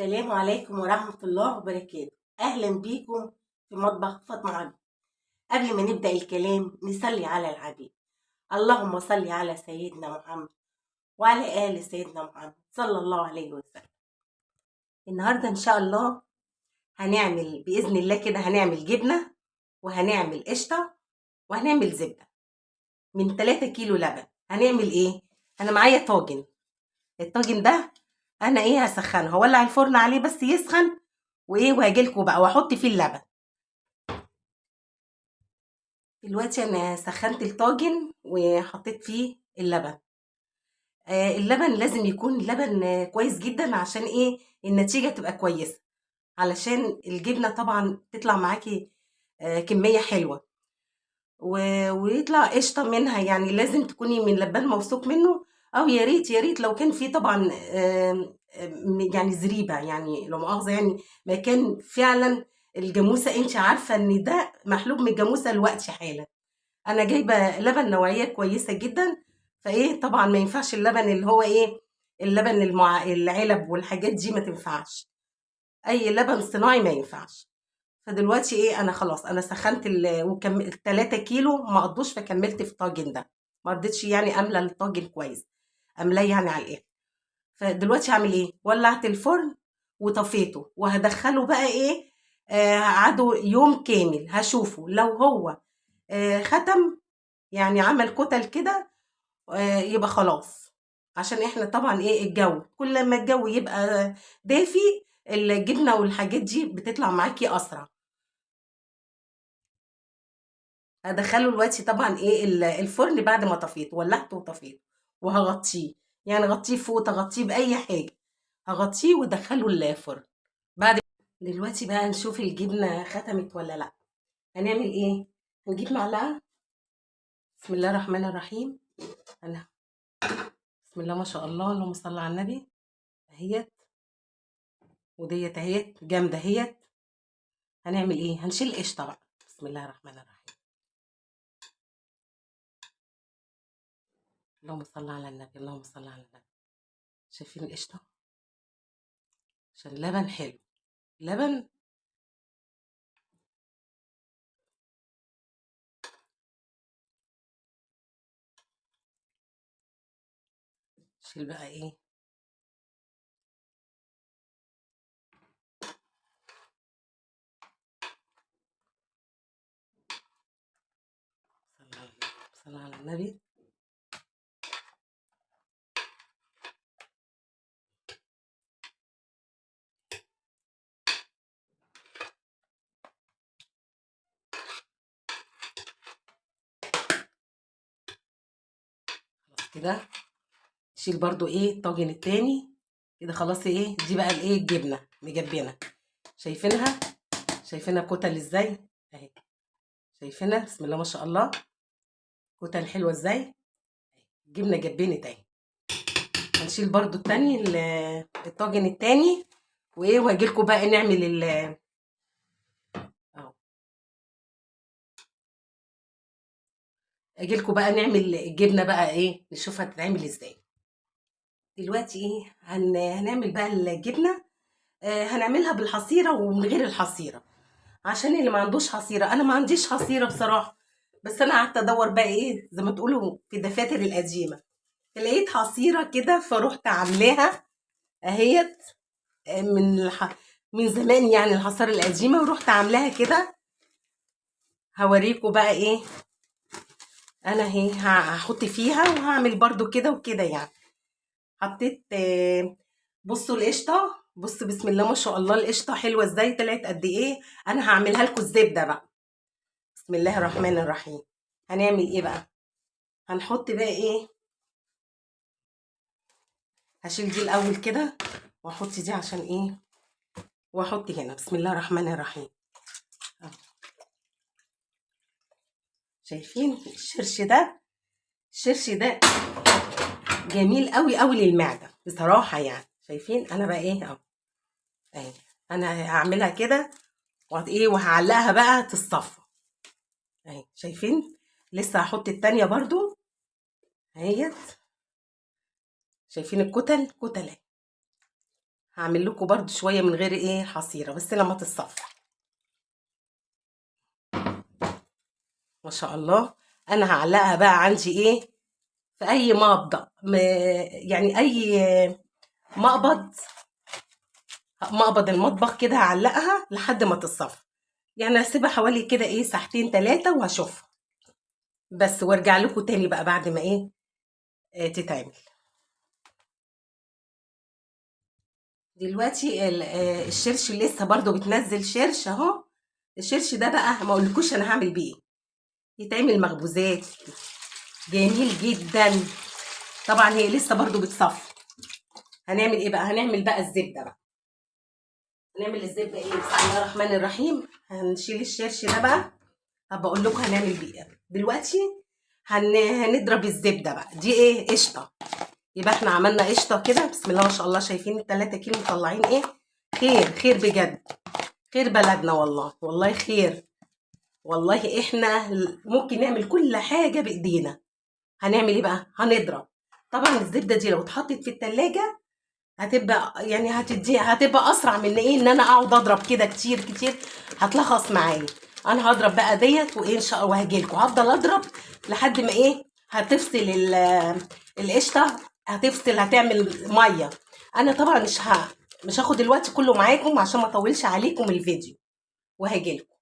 السلام عليكم ورحمة الله وبركاته. أهلا بيكم في مطبخ فاطمة عبد. قبل ما نبدأ الكلام نصلي على الحبيب. اللهم صل على سيدنا محمد وعلى آل سيدنا محمد صلى الله عليه وسلم. النهاردة إن شاء الله هنعمل بإذن الله كده، هنعمل جبنة وهنعمل قشطة وهنعمل زبدة من 3 كيلو لبن. هنعمل إيه؟ أنا معايا طاجن. الطاجن ده أنا هسخنه، هولع الفرن عليه بس يسخن وهاجيلكوا بقى واحط فيه اللبن. دلوقتي انا سخنت الطاجن وحطيت فيه اللبن. اللبن لازم يكون لبن كويس جدا عشان النتيجة تبقى كويسة، علشان الجبنة طبعا تطلع معاكي كمية حلوة ويطلع قشطة منها. يعني لازم تكوني من لبان موثوق منه، او يا ريت لو كان فيه طبعا يعني زريبة، يعني لو مؤاخذة، يعني ما كان فعلا الجاموسة انت عارفة ان ده محلوب من الجاموسة الوقت حالا. انا جايبه لبن نوعيه كويسه جدا، طبعا ما ينفعش اللبن اللي هو اللبن العلب والحاجات دي ما تنفعش، اي لبن صناعي ما ينفعش. فدلوقتي انا خلاص انا سخنت وكملت 3 كيلو ما قضوش، فكملت في الطاجن ده. ما رضيتش يعني املى الطاجن كويس، املاه يعني على الاخر. فدلوقتي هعمل ولعت الفرن وطفيته وهدخله بقى قعدوا يوم كامل، هشوفه لو هو ختم، يعني عمل كتل كده، يبقى خلاص. عشان احنا طبعا الجو كل ما الجو يبقى دافي الجبنة والحاجات دي بتطلع معاكي اسرع. هدخله دلوقتي طبعا الفرن بعد ما طفيت، ولعته وطفيت وهغطيه، يعني غطيه فوق، تغطيه باي حاجة، هغطيه وادخله الفرن. بعد دلوقتي بقى نشوف الجبنة ختمت ولا لا. هنعمل هنجيب معلقة. بسم الله الرحمن الرحيم. انا بسم الله ما شاء الله، اللهم صل على النبي. اهيت وديت اهيت جامده اهيت. هنعمل هنشيل القشطه بقى. بسم الله الرحمن الرحيم. اللهم صل على النبي، اللهم صل على النبي. شايفين القشطه؟ عشان اللبن حلو، لبن. شيل بقى صل على النبي. خلاص كده. شيل برضو الطاجن التاني كده. خلاص دي بقى الجبنه مجبنه. شايفينها؟ شايفينها كتل ازاي اهي؟ شايفينها؟ بسم الله ما شاء الله، كتل حلوه ازاي. الجبنه جبنت اهي. هنشيل برضو التاني الطاجن التاني وهجيلكوا بقى نعمل اهو. اجيلكوا بقى نعمل الجبنه بقى نشوفها تتعمل ازاي. دلوقتي هنعمل بقى الجبنه. هنعملها بالحصيره ومن غير الحصيره، عشان اللي ما عندوش حصيره. انا ما عنديش حصيره بصراحه، بس انا قعدت ادور بقى زي ما تقولوا في الدفاتر القديمه، لقيت حصيره كده فروحت عاملاها اهيت. من من زمان يعني الحصيره القديمه، ورحت عاملاها كده. هوريكم بقى انا هحط فيها وهعمل برضو كده وكده يعني. حطيت بصوا القشطه، بصوا بسم الله ما شاء الله القشطه حلوه ازاي، طلعت قد ايه. انا هعملها لكم الزبده بقى. بسم الله الرحمن الرحيم. هنعمل بقى؟ هنحط بقى هشيل دي الاول كده واحط دي عشان واحط هنا. بسم الله الرحمن الرحيم. شايفين الشرش ده؟ الشرش ده جميل قوي قوي للمعده بصراحه يعني. شايفين انا بقى اهو اهي. انا هعملها كده وهعلقها بقى تصفى اهي. شايفين؟ لسه هحط التانية برضو اهيت. شايفين الكتل؟ كتل اهي. هعمل لكم برضو شويه من غير ايه حصيره بس لما تتصفى. ما شاء الله. انا هعلقها بقى عندي ايه في اي يعني اي مقبض مقبض المطبخ كده، هعلقها لحد ما تتصفى. يعني هسيبها حوالي كده ايه ساعتين 3 وهشوفها بس، وارجع لكم تاني بقى بعد ما ايه تتعمل. دلوقتي الشرش لسه برضو بتنزل شرش اهو. الشرش ده بقى ما اقولكوش انا هعمل بيه ايه. يتعمل مخبوزات جميل جدا. طبعا هي لسه برضو بتصفي. هنعمل ايه بقى؟ هنعمل بقى الزبده بقى. هنعمل الزبده ايه؟ بسم الله الرحمن الرحيم. هنشيل الشرش ده بقى. هبقى اقول لكم هنعمل بيه ايه دلوقتي. هنضرب الزبده بقى دي ايه قشطه. يبقى احنا عملنا قشطه كده بسم الله ما شاء الله. شايفين ال3 كيلو مطلعين ايه؟ خير خير بجد. خير بلدنا والله والله خير. والله احنا ممكن نعمل كل حاجه بايدينا. هنعمل ايه بقى؟ هنضرب. طبعا الزبده دي لو اتحطت في التلاجة هتبقى يعني هتبقى اسرع من ايه ان انا اقعد اضرب كده كتير كتير. هتلخص معايا. انا هضرب بقى ديت وايه ان شاء الله وهجيلكوا هفضل اضرب لحد ما ايه هتفصل القشطه. هتفصل هتعمل ميه. انا طبعا مش هاخد الوقت كله معاكم عشان ما اطولش عليكم الفيديو. وهجيلكوا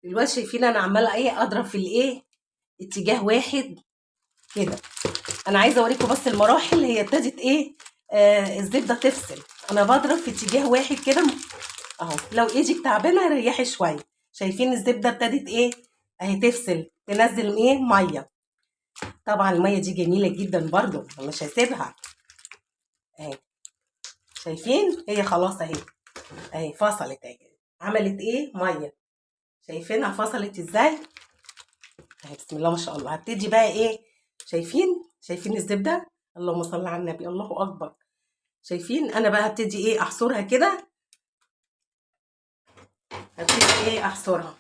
دلوقتي. شايفين انا عماله ايه اضرب في الايه اتجاه واحد كده. انا عايزه اوريكم بس المراحل. هي ابتدت ايه الزبده تفصل. انا بضرب في اتجاه واحد كده اهو. لو ايدك تعبانه ريحي شويه. شايفين الزبده ابتدت ايه اهي تفصل تنزل ايه ميه. طبعا الميه دي جميله جدا برضو مش هسيبها اهي. شايفين هي خلاص اهي. اهي فصلت اهي. عملت ايه ميه. شايفينها فصلت ازاي اهي بسم الله ما شاء الله. هبتدي بقى ايه شايفين الزبده. اللهم صل على النبي الله اكبر. شايفين انا بقى هبتدي ايه احصرها كده. هبتدي ايه احصرها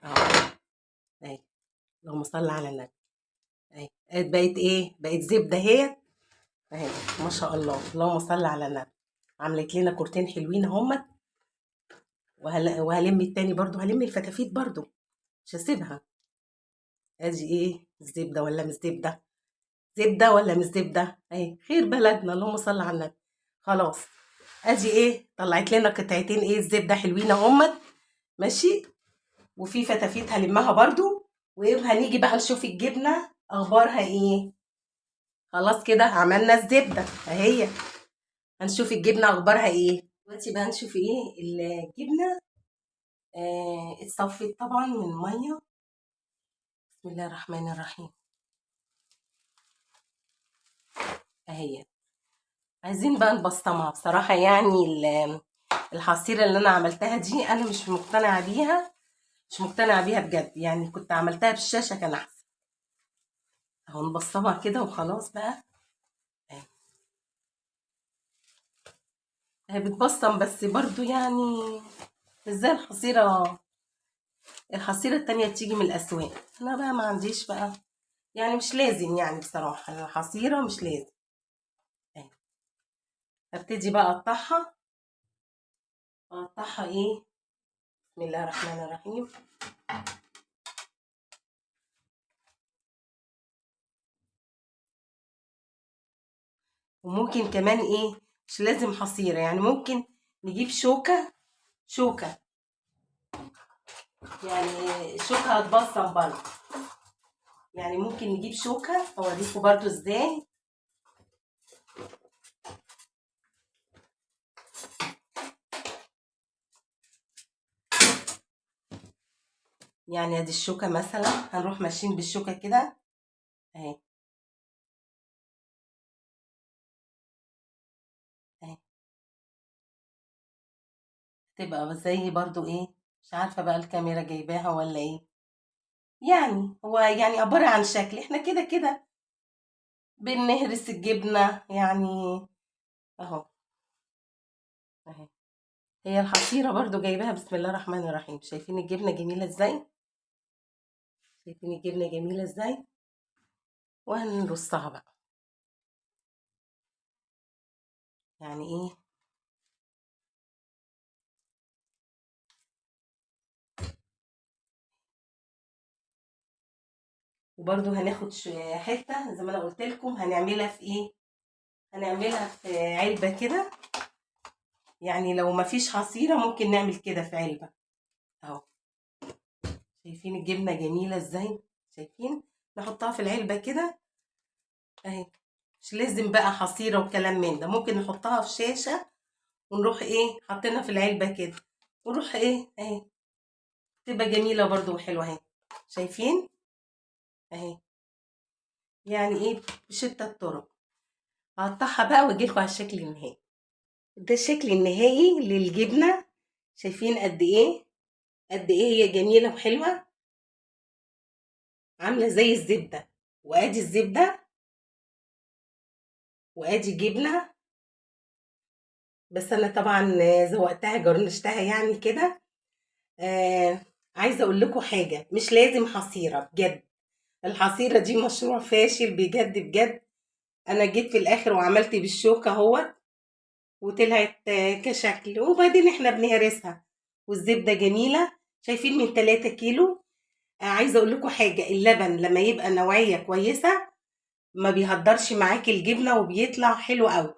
اهو اهي. اللهم صل على النبي اهي. بقت ايه بقت زبده اهي. اهي ما شاء الله اللهم صل على النبي. عملت لنا كورتين حلوين اهم. وهلم التاني برضو. هلم الفتافيت برضو مش هسيبها. ادي ايه الزبده ولا مش زبده. زبده ولا مش زبده اهي. خير بلدنا اللهم صل على النبي. خلاص. ادي ايه طلعت لنا قطعتين ايه الزبده حلوين اهم. ماشي. وفي فتافيت هلمها برضو. وهنيجي بقى نشوف الجبنه اخبارها ايه. خلاص كده عملنا الزبده اهي. هنشوف الجبنه اخبارها ايه دلوقتي بقى. نشوف ايه الجبنه اتصفت طبعا من الميه. بسم الله الرحمن الرحيم اهي. عايزين بقى نبسطمها بصراحه. يعني الحصيره اللي انا عملتها دي انا مش مقتنعه بيها. مش مقتنعه بيها بجد. يعني كنت عملتها بالشاشه كان احسن. اهو نبسطمها كده وخلاص بقى. هي بتبسطم بس برضو يعني مش زي الحصيرة التانية بتيجي من الأسواق. أنا بقى ما عنديش بقى. يعني مش لازم يعني بصراحة الحصيرة مش لازم. أهي. هبتدي بقى أقطعها إيه. بسم الله الرحمن الرحيم. وممكن كمان إيه مش لازم حصيرة. يعني ممكن نجيب شوكة. يعني شوكة هتبصم برضه. يعني ممكن نجيب شوكة أوريكم برضه إزاي. يعني ادي الشوكة مثلا هنروح ماشيين بالشوكة كده اهي. اهي تبقى زي برضو ايه. مش عارفة بقى الكاميرا جايباها ولا ايه. يعني هو يعني عبارة عن شكل. احنا كده كده بنهرس الجبنة يعني اهو. اهي. هي الحصيرة برضو جايباها بسم الله الرحمن الرحيم. شايفين الجبنة جميلة ازاي. شايفين الجبنة جميلة ازاي. وهنرصها بقى. يعني ايه. وبرده هناخد حته زي ما انا قلت لكم، هنعملها في ايه، هنعملها في علبه كده. يعني لو مفيش حصيره ممكن نعمل كده في علبه اهو. شايفين الجبنه جميله ازاي؟ شايفين؟ نحطها في العلبه كده اهي. مش لازم بقى حصيره وكلام من ده، ممكن نحطها في شاشه ونروح ايه حاطينها في العلبه كده، ونروح ايه اهي، تبقى جميله برضو وحلوه اهي. شايفين اهي؟ يعني ايه، بشتى الطرق. هقطعها بقى واجيلكوا على الشكل النهائي. ده الشكل النهائي للجبنه. شايفين قد ايه، قد ايه هي جميله وحلوه، عامله زي الزبده. وادي الزبده، وادي جبنه. بس انا طبعا ذوقتها جرنشتها يعني كده. آه عايزه اقول لكم حاجه، مش لازم حصيره بجد. الحصيره دي مشروع فاشل بجد بجد. انا جيت في الاخر وعملت بالشوكه اهوت، وطلعت كشكل. وبعدين احنا بنهرسها، والزبده جميله. شايفين من 3 كيلو. عايزه اقول لكم حاجه، اللبن لما يبقى نوعيه كويسه ما بيهدرش معاكي الجبنه وبيطلع حلو قوي.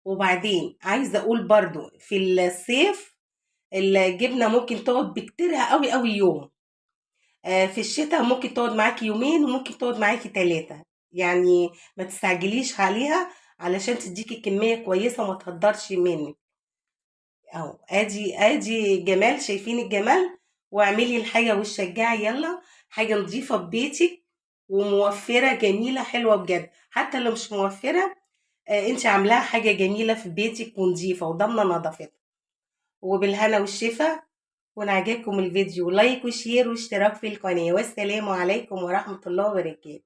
وبعدين عايزه اقول برضو في الصيف الجبنه ممكن تقعد بكتيرها قوي قوي يوم. في الشتاء ممكن تقعد معاكي يومين، وممكن تقعد معاكي 3. يعني ما تستعجليش عليها علشان تديكي كميه كويسه وما تهدرش منك. اهو ادي جمال. شايفين الجمال؟ واعملي الحاجه وشجعي يلا. حاجه نظيفه في بيتك وموفره جميله حلوه بجد. حتى لو مش موفره، انت عاملاها حاجه جميله في بيتك ونظيفه وضامنه نظافتها. وبالهنا والشفا. وإن عجبكم الفيديو لايك وشير واشتراك في القناة، والسلام عليكم ورحمة الله وبركاته.